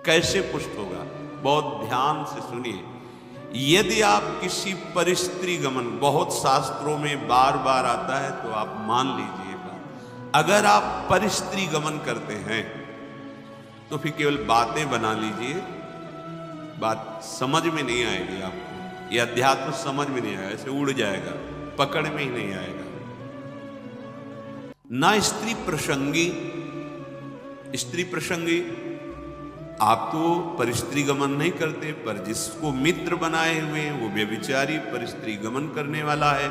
कैसे पुष्ट होगा? बहुत ध्यान से सुनिए। यदि आप किसी परिस्त्री गमन, बहुत शास्त्रों में बार बार आता है तो आप मान लीजिएगा, अगर आप परिस्त्री गमन करते हैं तो फिर केवल बातें बना लीजिए, बात समझ में नहीं आएगी आपको, ये अध्यात्म समझ में नहीं आएगा, ऐसे उड़ जाएगा, पकड़ में ही नहीं आएगा। ना स्त्री प्रसंगी, स्त्री प्रसंगी आप तो परिस्त्री गमन नहीं करते, पर जिसको मित्र बनाए हुए हैं वो व्यभिचारी परिस्त्री गमन करने वाला है,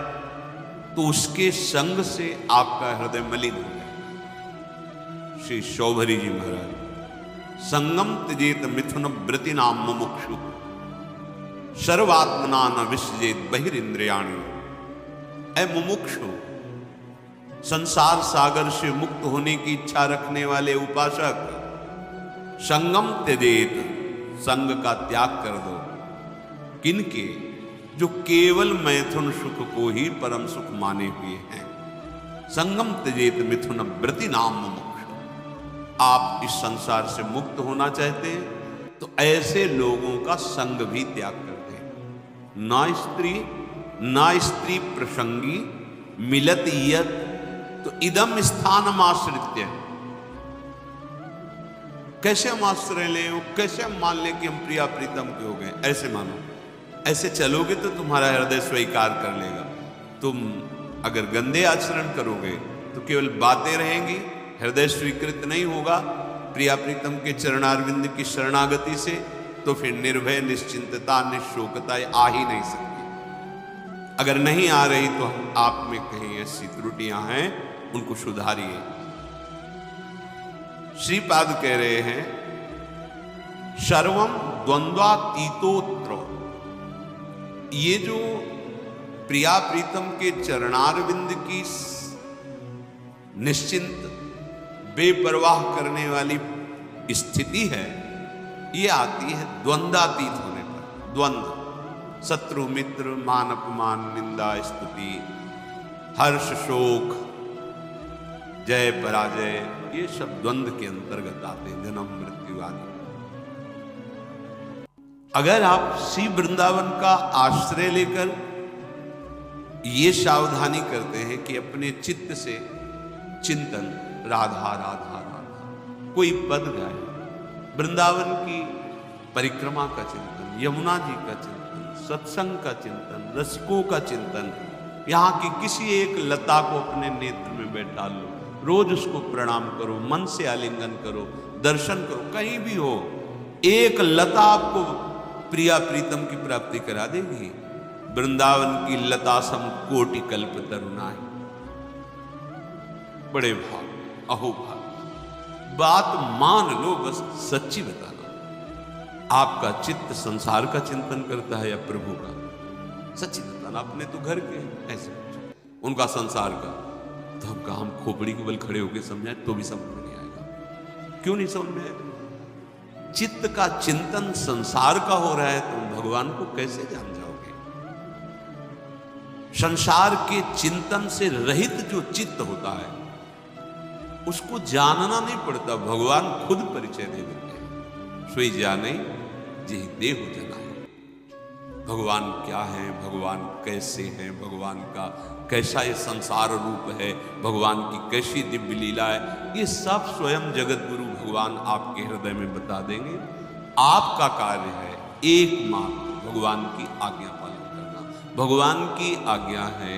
तो उसके संग से आपका हृदय मलिन हो जाएगा। श्री शौभरी जी महाराज, संगम त्यजेत मिथुन व्रति नाम मुमुक्षु सर्वात्मना न विसजेत बहिरिंद्रियाणि। ऐ मुमुक्षु, संसार सागर से मुक्त होने की इच्छा रखने वाले उपासक, संगम त्यजेत, संग का त्याग कर दो। किनके? जो केवल मैथुन सुख को ही परम सुख माने हुए हैं। संगम त्यजेत मिथुन व्रति नाम मुमुक्षु। आप इस संसार से मुक्त होना चाहते हैं तो ऐसे लोगों का संग भी त्याग कर दें। ना स्त्री प्रसंगी मिलत यत, तो इदम स्थानम आश्रित्य। कैसे हम आश्रय लें, कैसे हम मान लें कि हम प्रिया प्रीतम के हो गए? ऐसे मानो, ऐसे चलोगे तो तुम्हारा हृदय स्वीकार कर लेगा। तुम अगर गंदे आचरण करोगे तो केवल बातें रहेंगी, हृदय स्वीकृत नहीं होगा प्रिया प्रीतम के चरणारविंद की शरणागति से, तो फिर निर्भय, निश्चिंतता, निशोकता आ ही नहीं सकती। अगर नहीं आ रही तो आप में कहीं ऐसी त्रुटियां हैं, उनको सुधारिए। श्रीपाद कह रहे हैं, सर्वम द्वंद्वातीतोत्र। ये जो प्रिया प्रीतम के चरणारविंद की निश्चिंत बेपरवाह करने वाली स्थिति है, ये आती है द्वंद्वातीत होने पर। द्वंद्व, शत्रु मित्र, मान अपमान, निंदा स्तुति, हर्ष शोक, जय पराजय, ये सब द्वंद्व के अंतर्गत आते हैं, जन्म मृत्यु आदि। अगर आप श्री वृंदावन का आश्रय लेकर ये सावधानी करते हैं कि अपने चित्त से चिंतन राधा राधा राधा, कोई पद गाए, वृंदावन की परिक्रमा का चिंतन, यमुना जी का चिंतन, सत्संग का चिंतन, रसिकों का चिंतन, यहाँ की किसी एक लता को अपने नेत्र में बैठा लो, रोज उसको प्रणाम करो, मन से आलिंगन करो, दर्शन करो, कहीं भी हो, एक लता आपको प्रिया प्रीतम की प्राप्ति करा देगी। वृंदावन की लता सम कोटि कल्प तरुणाई। बड़े भाग, अहो भाग, बात मान लो, बस सच्ची बताना। आपका चित्त संसार का चिंतन करता है या प्रभु का? सच्ची बताना। अपने तो घर के ऐसे, उनका संसार का, तो हम कहा हम खोपड़ी के बल खड़े होकर समझाए तो भी समझ में नहीं आएगा। क्यों नहीं समझ में आएगा? चित्त का चिंतन संसार का हो रहा है, तुम भगवान को कैसे जान जाओगे? संसार के चिंतन से रहित जो चित्त होता है उसको जानना नहीं पड़ता, भगवान खुद परिचय दे देते हैं। सोई जाने जे देहु जनाए। भगवान क्या है, भगवान कैसे हैं, भगवान का कैसा ये संसार रूप है, भगवान की कैसी दिव्य लीला है, ये सब स्वयं जगत गुरु भगवान आपके हृदय में बता देंगे। आपका कार्य है एकमात्र भगवान की आज्ञा पालन करना। भगवान की आज्ञा है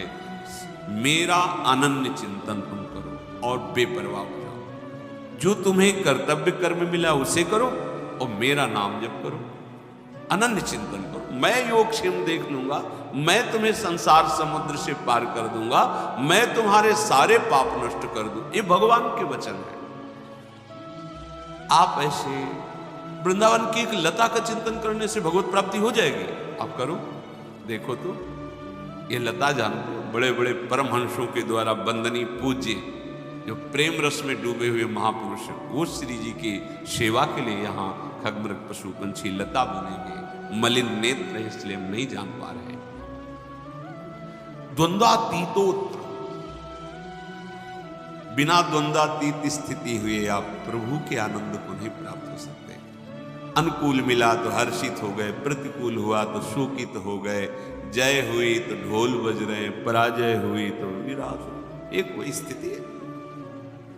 मेरा अनन्य चिंतन तुम करो और बेपरवाह हो जाओ। जो तुम्हें कर्तव्य कर्म मिला उसे करो और मेरा नाम जप करो, अनन्य चिंतन करो। मैं योगक्षेम देख लूंगा, मैं तुम्हें संसार समुद्र से पार कर दूंगा, मैं तुम्हारे सारे पाप नष्ट कर दूं। ये भगवान के वचन है। आप ऐसे वृंदावन की एक लता का चिंतन करने से भगवत प्राप्ति हो जाएगी। आप करो, देखो तो। ये लता जानते हो, बड़े बड़े परमहंसों के द्वारा वंदनीय पूज्य जो प्रेम रस में डूबे हुए महापुरुष, वो श्री जी की सेवा के लिए यहाँ खगमृग पशु पंछी लता बनेंगे। मलिन नेत्र है इसलिए हम नहीं जान पा रहे। द्वंद्वातीतोत्र, बिना द्वंद्वातीत स्थिति हुए आप प्रभु के आनंद को नहीं प्राप्त हो सकते। अनुकूल मिला तो हर्षित हो गए, प्रतिकूल हुआ तो शोकित हो गए, जय हुई तो ढोल बज रहे, पराजय हुई तो निराश हो। एक वही स्थिति है।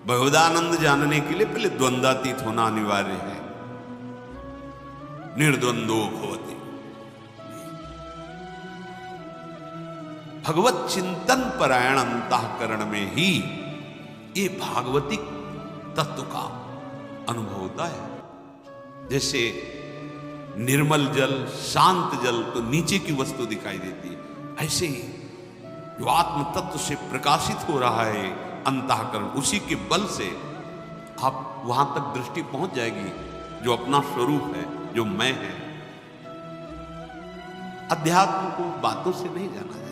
भगवदानंद जानने के लिए पहले द्वंद्वातीत होना अनिवार्य है। निर्द्वंदो भवति। भगवत चिंतन परायण अंतःकरण में ही ये भागवतिक तत्व का अनुभव होता है। जैसे निर्मल जल, शांत जल तो नीचे की वस्तु दिखाई देती है, ऐसे ही जो आत्म तत्व से प्रकाशित हो रहा है अंतःकरण, उसी के बल से आप वहां तक दृष्टि पहुंच जाएगी जो अपना स्वरूप है, जो मैं है। अध्यात्म को बातों से नहीं जाना जाता।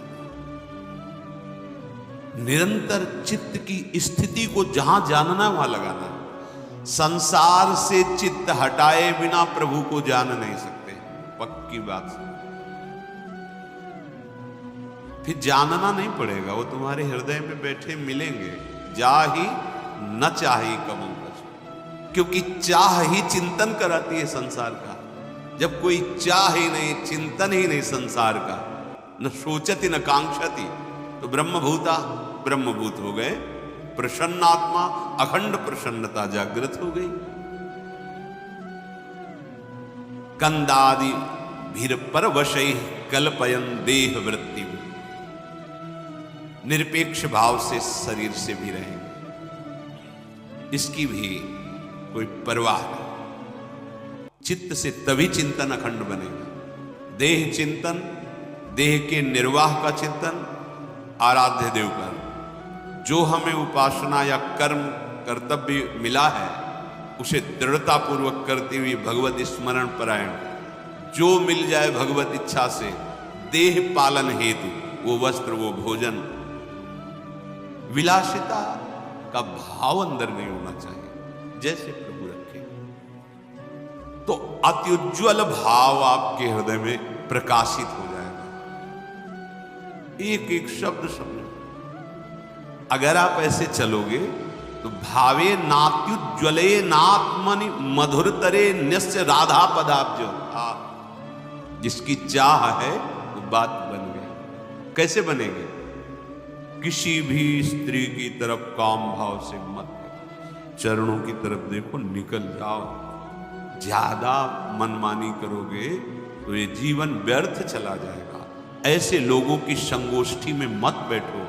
निरंतर चित्त की स्थिति को जहां जानना वहां लगाना है। संसार से चित्त हटाए बिना प्रभु को जान नहीं सकते, पक्की बात से। फिर जानना नहीं पड़ेगा, वो तुम्हारे हृदय में बैठे मिलेंगे। जा ही न चाही कबू कछु, क्योंकि चाह ही चिंतन कराती है संसार का। जब कोई चाह ही नहीं, चिंतन ही नहीं संसार का, न सोचती न कांक्षती, तो ब्रह्मभूता ब्रह्मभूत हो गए। प्रसन्नात्मा, अखंड प्रसन्नता जागृत हो गई। कंदादि भीर परवशै कल्पयन देह वृत्ति, निरपेक्ष भाव से शरीर से भी रहेंगे, इसकी भी कोई परवाह नहीं। चित्त से तभी चिंतन अखंड बनेगा। देह चिंतन, देह के निर्वाह का चिंतन, आराध्य देव का जो हमें उपासना या कर्म कर्तव्य मिला है उसे दृढ़ता पूर्वक करते हुए भगवत स्मरण परायण, जो मिल जाए भगवत इच्छा से देह पालन हेतु, वो वस्त्र, वो भोजन, विलासिता का भाव अंदर नहीं होना चाहिए। जैसे प्रभु रखे तो अत्युज्वल भाव आपके हृदय में प्रकाशित हो जाएगा। एक एक शब्द समझो। अगर आप ऐसे चलोगे तो भावे नात्युज्वले नात्मनि मधुरतरे न्यस्य राधा पदाब्ज। जिसकी चाह है वो बात बन गई। कैसे बनेगी? किसी भी स्त्री की तरफ काम भाव से मत देखो, चरणों की तरफ देखो, निकल जाओ। ज्यादा मनमानी करोगे तो ये जीवन व्यर्थ चला जाएगा। ऐसे लोगों की संगोष्ठी में मत बैठो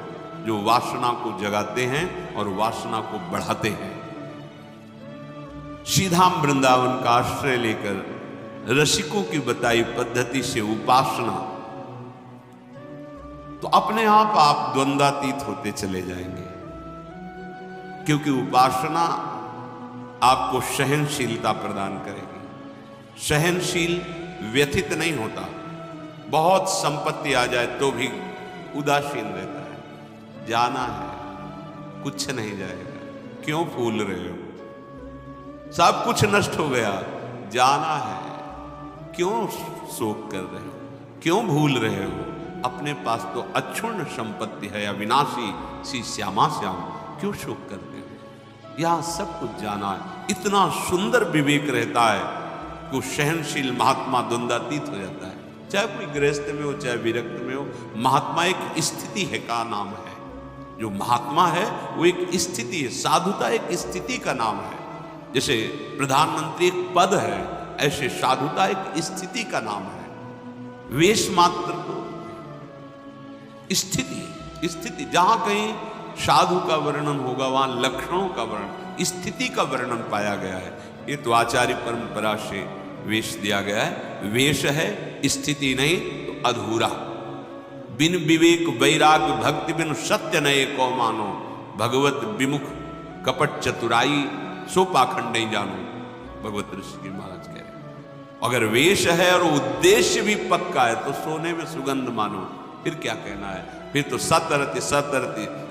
जो वासना को जगाते हैं और वासना को बढ़ाते हैं। सीधा वृंदावन का आश्रय लेकर रसिकों की बताई पद्धति से उपासना, तो अपने आप द्वंद्वातीत होते चले जाएंगे। क्योंकि उपासना आपको सहनशीलता प्रदान करेगी। सहनशील व्यथित नहीं होता। बहुत संपत्ति आ जाए तो भी उदासीन रहता है। जाना है, कुछ नहीं जाएगा, क्यों फूल रहे हो? सब कुछ नष्ट हो गया, जाना है, क्यों शोक कर रहे हो? क्यों भूल रहे हो? अपने पास तो अक्षुण्ण संपत्ति है, अविनाशी सी श्यामा श्याम, क्यों शोक करते हो? यहां सब कुछ जाना है। इतना सुंदर विवेक रहता है कि सहनशील महात्मा द्वंद्वातीत हो जाता है। चाहे कोई गृहस्थ में हो, चाहे विरक्त में हो, महात्मा एक स्थिति है का नाम है। जो महात्मा है वो एक स्थिति है। साधुता एक स्थिति का नाम है। जैसे प्रधानमंत्री एक पद है, ऐसे साधुता एक स्थिति का नाम है। वेश मात्र को स्थिति जहां कहीं साधु का वर्णन होगा वहां लक्षणों का वर्णन, स्थिति का वर्णन पाया गया है। ये तो आचार्य परंपरा से वेश दिया गया है। वेश है, स्थिति नहीं तो अधूरा। बिन विवेक वैराग्य भक्ति बिन सत्य नये को मानो, भगवत विमुख कपट चतुराई सो पाखंड नहीं जानो। भगवत ऋषि जी महाराज कह रहे। अगर वेश है और उद्देश्य भी पक्का है तो सोने में सुगंध मानो। फिर क्या कहना है? फिर तो सतरति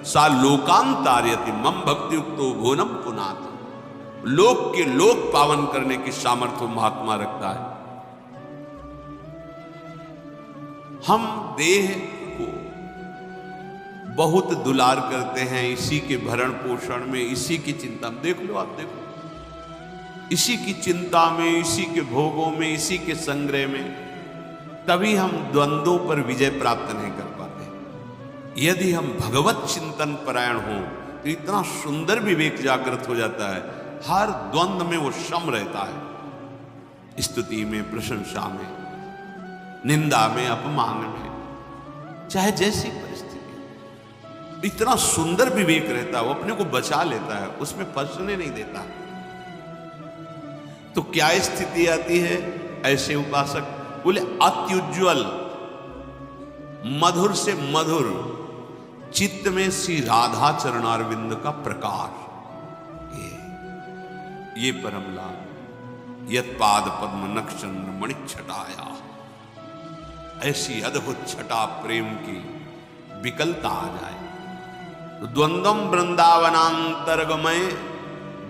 सा लोकांतार्यति मम भक्ति युक्तो भुवनम पुनात। लोक के लोक पावन करने की सामर्थ्य महात्मा रखता है। हम देह को बहुत दुलार करते हैं, इसी के भरण पोषण में, इसी की चिंता में। देख लो, आप देखो इसी की चिंता में, इसी के भोगों में, इसी के संग्रह में, तभी हम द्वंद्वों पर विजय प्राप्त नहीं कर पाते। यदि हम भगवत चिंतन परायण हों तो इतना सुंदर विवेक जागृत हो जाता है, हर द्वंद्व में वो सम रहता है। स्तुति में, प्रशंसा में, निंदा में, अपमान में, चाहे जैसी परिस्थिति, इतना सुंदर विवेक रहता है, वो अपने को बचा लेता है, उसमें फंसने नहीं देता। तो क्या स्थिति आती है? ऐसे उपासक बोले अत्युज्वल, मधुर से मधुर चित्त में श्री राधा चरणारविंद का प्रकाश, ये परम लाभ। यत पाद पद्म नक्षत्र मणि छटाया, ऐसी अद्भुत छटा प्रेम की विकलता आ जाए तो द्वंद्वम वृंदावनांतर्गमय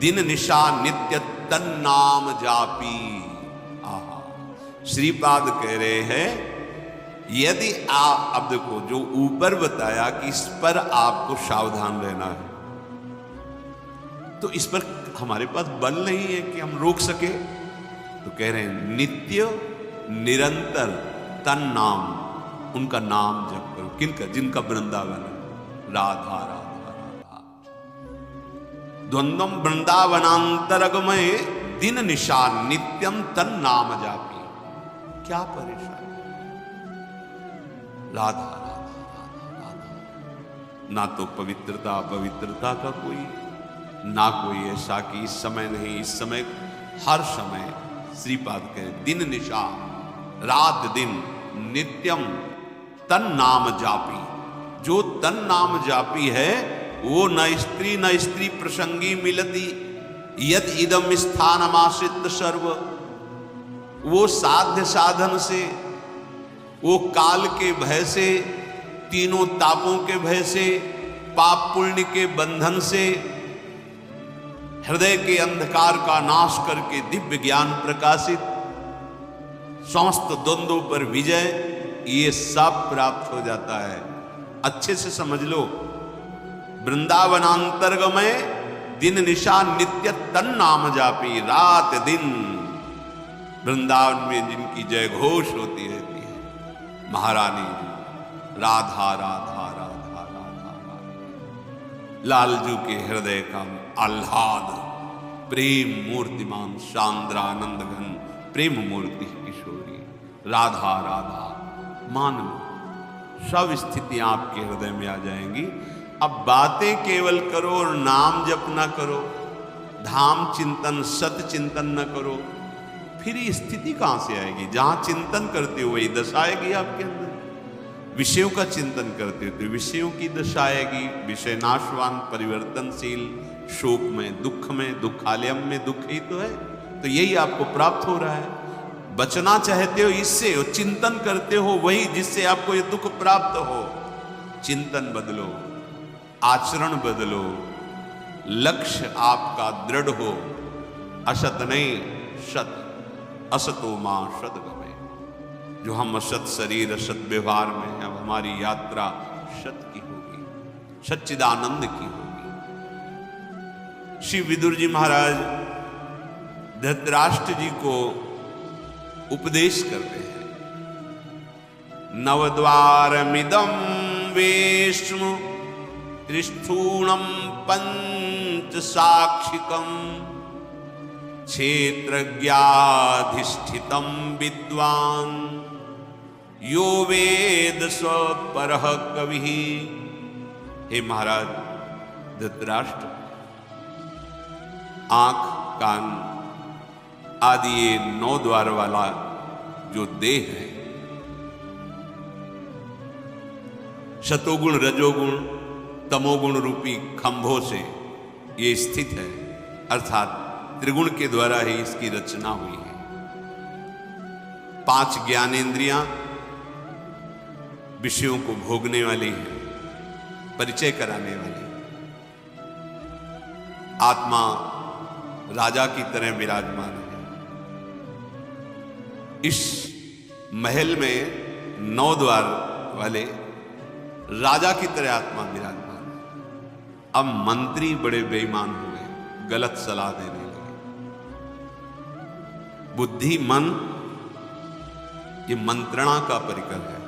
दिन निशा नित्य तन्नाम जापी। आहा, श्रीपाद कह रहे हैं यदि आप, अब देखो जो ऊपर बताया कि इस पर आपको सावधान रहना है, तो इस पर हमारे पास बल नहीं है कि हम रोक सके। तो कह रहे हैं नित्य निरंतर तन नाम, उनका नाम जप करो। किनका? जिनका वृंदावन है, राधा राधा राधा। द्वंद्वम वृंदावनांतरगमय दिन निशा नित्यम तन नाम जापी। क्या परेशान, राधा राधा राधा राधा। ना तो पवित्रता का कोई, ना कोई ऐसा कि इस समय नहीं, इस समय हर समय श्रीपाद कहे दिन निशा, रात दिन, नित्यम तन नाम जापी। जो तन नाम जापी है वो न स्त्री प्रसंगी मिलती, यद इदम स्थानमाश्रित सर्व। वो साध्य साधन से, वो काल के भय से, तीनों तापों के भय से, पाप पुण्य के बंधन से, हृदय के अंधकार का नाश करके दिव्य ज्ञान प्रकाशित, समस्त द्वंद्वों पर विजय, ये सब प्राप्त हो जाता है। अच्छे से समझ लो, वृंदावनांतर्गमय दिन निशा नित्य तन नाम जापी। रात दिन वृंदावन में जिनकी जय घोष होती रहती है, महारानी राधा राधा राधा राधा राधा। लालजू के हृदय का आह्लाद, प्रेम मूर्तिमान सांद्रानंद घन प्रेम मूर्ति किशोरी राधा राधा। मान लो सब स्थितियां आपके हृदय में आ जाएंगी। अब बातें केवल करो और नाम जप ना करो, धाम चिंतन सत चिंतन न करो, फिर ये स्थिति कहां से आएगी? जहां चिंतन करते हो वही दशा आएगी आपके अंदर। विषयों का चिंतन करते हो तो विषयों की दशा आएगी। विषय नाशवान, परिवर्तनशील, शोक में, दुखालयम में दुख ही तो है। तो यही आपको प्राप्त हो रहा है। बचना चाहते हो इससे, और चिंतन करते हो वही जिससे आपको ये दुख प्राप्त हो। चिंतन बदलो, आचरण बदलो, लक्ष्य आपका दृढ़ हो। असत नहीं सत, असतो मां सद गवे। जो हम असत शरीर, असत व्यवहार में हैं, अब हमारी यात्रा सत की होगी, सच्चिदानंद की होगी। श्री विदुर जी महाराज धृतराष्ट्र जी को उपदेश करते हैं। नवद्वारमिदं वेश्म त्रिस्थूणं पंच साक्षिकं क्षेत्रज्ञाधिष्ठितं विद्वान् यो वेद स परः कविः। हे महाराज धृतराष्ट्र, आंख, कान आदि ये 9 द्वार वाला जो देह है, शतोगुण, रजोगुण, तमोगुण रूपी खंभों से ये स्थित है, अर्थात त्रिगुण के द्वारा ही इसकी रचना हुई है। 5 ज्ञानेंद्रियां विषयों को भोगने वाली है, परिचय कराने वाली। आत्मा राजा की तरह विराजमान है। इस महल में 9 द्वार वाले राजा की तरह आत्मा विराजमान है। अब मंत्री बड़े बेईमान हुए, गलत सलाह देने लगे। बुद्धि मन ये मंत्रणा का परिकर है।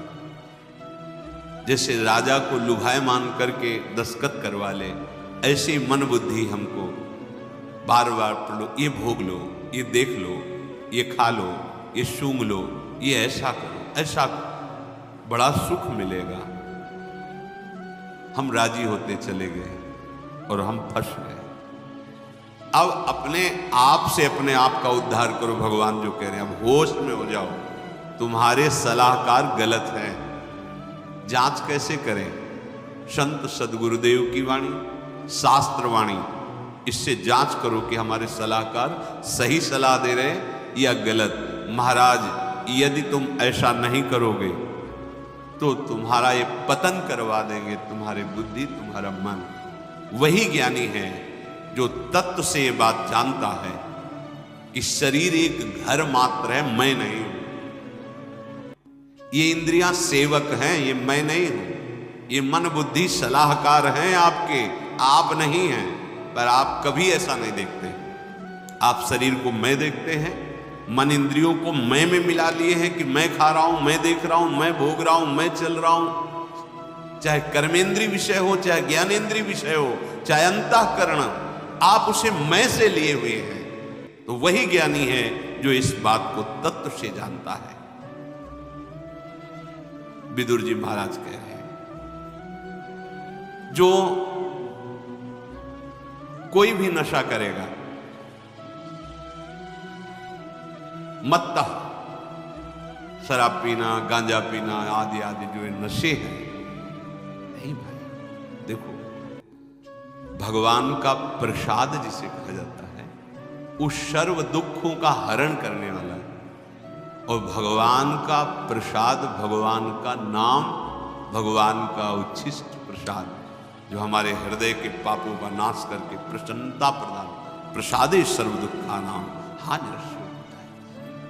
जैसे राजा को लुभायमान करके दस्तखत करवा ले, ऐसी मन बुद्धि हमको बार बार पढ़ो, ये भोग लो, ये देख लो, ये खा लो, ये सूंघ लो, ये ऐसा करो, ऐसा करो, बड़ा सुख मिलेगा। हम राजी होते चले गए और हम फंस गए। अब अपने आप से अपने आप का उद्धार करो, भगवान जो कह रहे हैं। अब होश में हो जाओ, तुम्हारे सलाहकार गलत हैं। जांच कैसे करें? संत सदगुरुदेव की वाणी, शास्त्र वाणी, इससे जांच करो कि हमारे सलाहकार सही सलाह दे रहे हैं या गलत। महाराज, यदि तुम ऐसा नहीं करोगे तो तुम्हारा ये पतन करवा देंगे, तुम्हारी बुद्धि, तुम्हारा मन। वही ज्ञानी है जो तत्व से ये बात जानता है कि शरीर एक घर मात्र है, मैं नहीं हूं। ये इंद्रियां सेवक हैं, ये मैं नहीं हूं। ये मन बुद्धि सलाहकार हैं आपके, आप नहीं हैं। पर आप कभी ऐसा नहीं देखते। आप शरीर को मैं देखते हैं, मन इंद्रियों को मैं में मिला लिए हैं कि मैं खा रहा हूं, मैं देख रहा हूं, मैं भोग रहा हूं, मैं चल रहा हूं। चाहे कर्मेंद्रीय विषय हो, चाहे ज्ञानेंद्रीय विषय हो, चाहे अंतःकरण, आप उसे मैं से लिए हुए हैं। तो वही ज्ञानी है जो इस बात को तत्व से जानता है। विदुर जी महाराज कह रहे हैं, जो कोई भी नशा करेगा, मत्ता, शराब पीना, गांजा पीना आदि आदि जो ये नशे हैं, नहीं भाई। देखो, भगवान का प्रसाद जिसे कहा जाता है, उस सर्व दुखों का हरण करने वाला है। और भगवान का प्रसाद, भगवान का नाम, भगवान का उच्छिष्ट प्रसाद, जो हमारे हृदय के पापों का नाश करके प्रसन्नता प्रदान, प्रसादे सर्व दुखा नाम हानिरस्य होता है।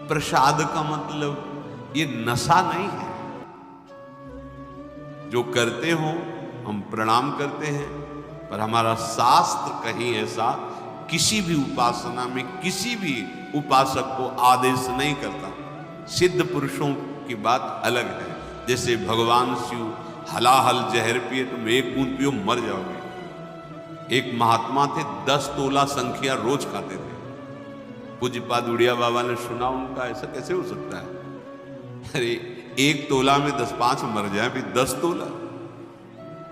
प्रसाद का मतलब ये नशा नहीं है। जो करते हो हम प्रणाम करते हैं, पर हमारा शास्त्र कहीं ऐसा किसी भी उपासना में किसी भी उपासक को आदेश नहीं करता। सिद्ध पुरुषों की बात अलग है। जैसे भगवान शिव हलाहल जहर पिए, तुम एक बूंद पियो मर जाओगे। एक महात्मा थे, 10 तोला संख्या रोज खाते थे। पूज्यपाद उड़िया बाबा ने सुना उनका, ऐसा कैसे हो सकता है? अरे 1 तोला में 10-5 मर जाए, फिर 10 तोला।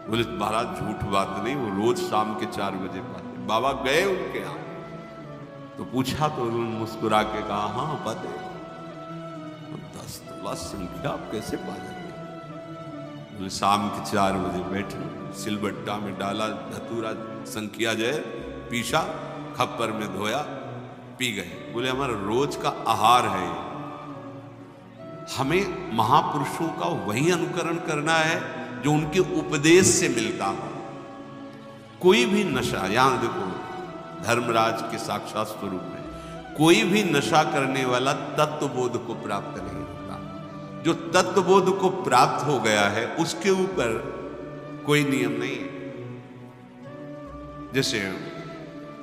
बोले महाराज झूठ बात नहीं, वो रोज शाम के 4 बजे पाते। बाबा गए उनके यहाँ तो पूछा, तो उन्होंने मुस्कुरा के कहा, हाँ पाते। 10 तोला संख्या आप कैसे पा जाते? बोले शाम के 4 बजे बैठे, सिलबट्टा में डाला धतूरा, संख्या जय पीसा, खप्पर में धोया, पी गए। बोले हमारा रोज का आहार है। हमें महापुरुषों का वही अनुकरण करना है जो उनके उपदेश से मिलता हो। कोई भी नशा, यहां देखो धर्मराज के साक्षात स्वरूप में, कोई भी नशा करने वाला तत्वबोध को प्राप्त नहीं होता। जो तत्वबोध को प्राप्त हो गया है उसके ऊपर कोई नियम नहीं है। जैसे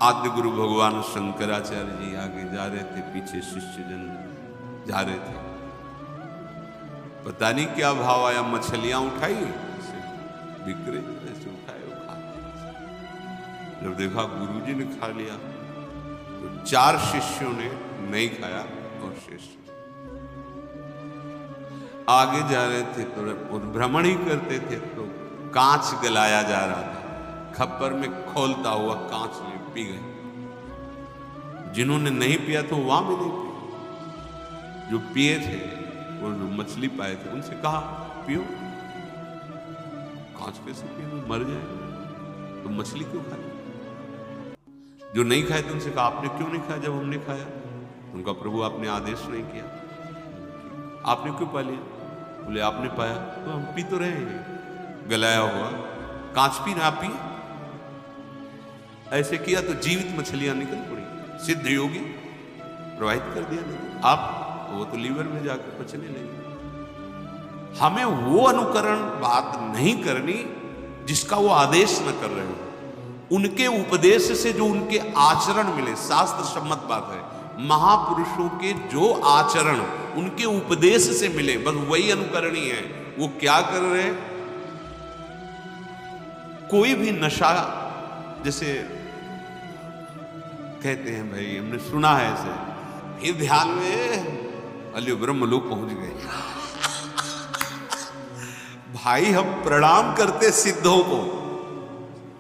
आद्य गुरु भगवान शंकराचार्य जी आगे जा रहे थे, पीछे शिष्यजन जा रहे थे। पता नहीं क्या भाव आया, मछलियां उठाई, बिक्रे ऐसे उठाए, जब देखा गुरुजी ने खा लिया तो 4 शिष्यों ने नहीं खाया और शेष आगे जा रहे थे तो भ्रमण ही करते थे, तो कांच गलाया जा रहा था। खप्पर में खोलता हुआ कांच में पी गए। जिन्होंने नहीं पिया तो वहां भी नहीं पिया। जो पिए थे वो जो मछली पाए थे उनसे कहा पियो। कांच कैसे पियो, मर जाए तो मछली क्यों खाए? जो नहीं खाए थे उनसे कहा आपने क्यों नहीं खाया जब हमने खाया? उनका प्रभु आपने आदेश नहीं किया, आपने क्यों पा लिया? बोले आपने पाया तो हम पी तो रहे हैं, गलाया हुआ कांच पी ना पिए। ऐसे किया तो जीवित मछलियां निकल पड़ी। सिद्ध योगी प्रवाहित कर दिया नहीं, आप वो तो लीवर में जाकर पचने लगे। हमें वो अनुकरण बात नहीं करनी जिसका वो आदेश न कर रहे हो। उनके उपदेश से जो उनके आचरण मिले, शास्त्र सम्मत बात है महापुरुषों के जो आचरण उनके उपदेश से मिले, बस वही अनुकरणीय है। वो क्या कर रहे हैं? कोई भी नशा, जैसे कहते हैं भाई, हमने सुना है ऐसे, फिर ध्यान में अल्यो ब्रह्मलोक पहुंच गए। भाई हम प्रणाम करते सिद्धों को,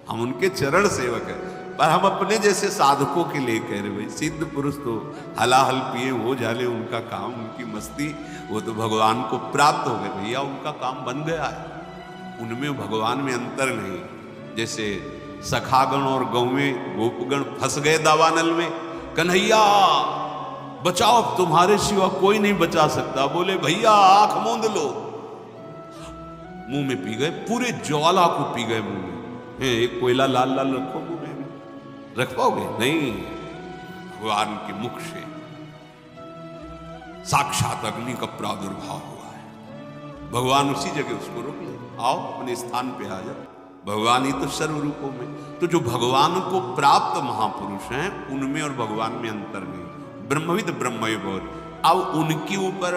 हम उनके चरण सेवक हैं, पर हम अपने जैसे साधकों के लिए कह रहे भाई सिद्ध पुरुष तो हलाहल पिए वो झाले, उनका काम, उनकी मस्ती, वो तो भगवान को प्राप्त हो गए। भैया उनका काम बन गया है, उनमें भगवान में अंतर नहीं। जैसे सखागण और गौवें गोपगण फंस गए दावानल में, कन्हैया बचाओ, तुम्हारे सिवा कोई नहीं बचा सकता। बोले भैया आंख मूंद लो, मुंह में पी गए, पूरे ज्वाला को पी गए मुंह में। एक कोयला लाल लाल रखो मुंह में, रख पाओगे? नहीं। भगवान के मुख से साक्षात अग्नि का प्रादुर्भाव हुआ है। भगवान उसी जगह उसको रोक ले, आओ अपने स्थान पे आ जाओ। भगवान ही तो सर्व रूपों में, तो जो भगवान को प्राप्त महापुरुष हैं उनमें और भगवान में अंतर नहीं। ब्रह्मविद ब्रह्मविद। अब उनके ऊपर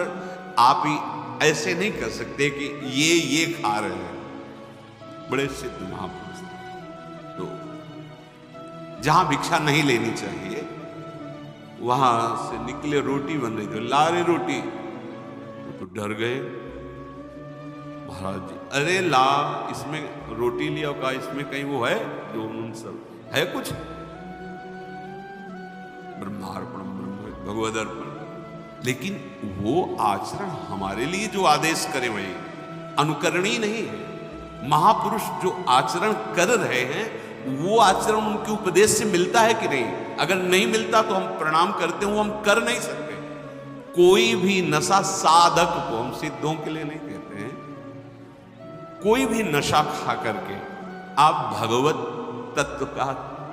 आप ही ऐसे नहीं कर सकते कि ये खा रहे हैं। बड़े सिद्ध महापुरुष, तो जहां भिक्षा नहीं लेनी चाहिए वहां से निकले, रोटी बन रही थी, ला रहे रोटी, तो डर गए महाराज जी। अरे ला, इसमें रोटी लिया का, इसमें कहीं वो है जो उन सब है कुछ? ब्रह्मार्पण ब्रह्म भगवदर्पण। लेकिन वो आचरण हमारे लिए जो आदेश करे वही अनुकरणीय नहीं है। महापुरुष जो आचरण कर रहे हैं वो आचरण उनके उपदेश से मिलता है कि नहीं? अगर नहीं मिलता तो हम प्रणाम करते हैं, वो हम कर नहीं सकते। कोई भी नशा साधक को, हम सिद्धों के लिए नहीं कहते हैं, कोई भी नशा खा करके आप भगवत तत्व का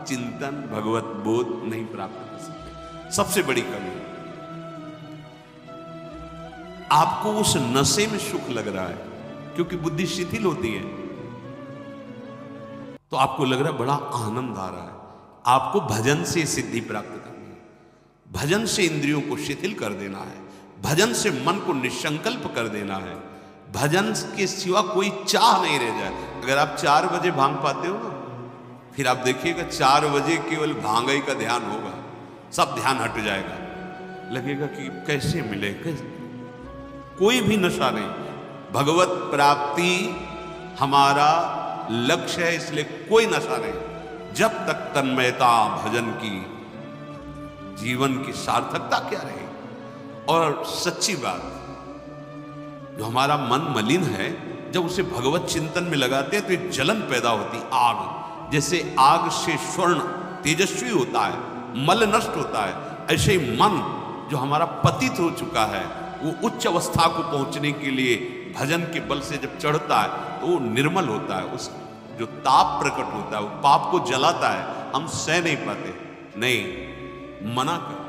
चिंतन, भगवत बोध नहीं प्राप्त कर सकते। सबसे बड़ी कमी, आपको उस नशे में सुख लग रहा है क्योंकि बुद्धि शिथिल होती है, तो आपको लग रहा है बड़ा आनंद आ रहा है। आपको भजन से सिद्धि प्राप्त करनी है, भजन से इंद्रियों को शिथिल कर देना है, भजन से मन को निसंकल्प कर देना है, भजन के सिवा कोई चाह नहीं रह जाए। अगर आप 4 बजे भांग पाते हो ना, फिर आप देखिएगा 4 बजे केवल भांग ही का ध्यान होगा, सब ध्यान हट जाएगा, लगेगा कि कैसे मिले, कैसे। कोई भी नशा नहीं, भगवत प्राप्ति हमारा लक्ष्य है, इसलिए कोई नशा नहीं। जब तक तन्मयता भजन की, जीवन की सार्थकता क्या रहे। और सच्ची बात, जो हमारा मन मलिन है, जब उसे भगवत चिंतन में लगाते हैं तो एक जलन पैदा होती, आग। जैसे आग से स्वर्ण तेजस्वी होता है, मल नष्ट होता है, ऐसे ही मन जो हमारा पतित हो चुका है, वो उच्च अवस्था को पहुंचने के लिए भजन के बल से जब चढ़ता है तो वो निर्मल होता है। उस जो ताप प्रकट होता है वो पाप को जलाता है, हम सह नहीं पाते। नहीं, मना कर।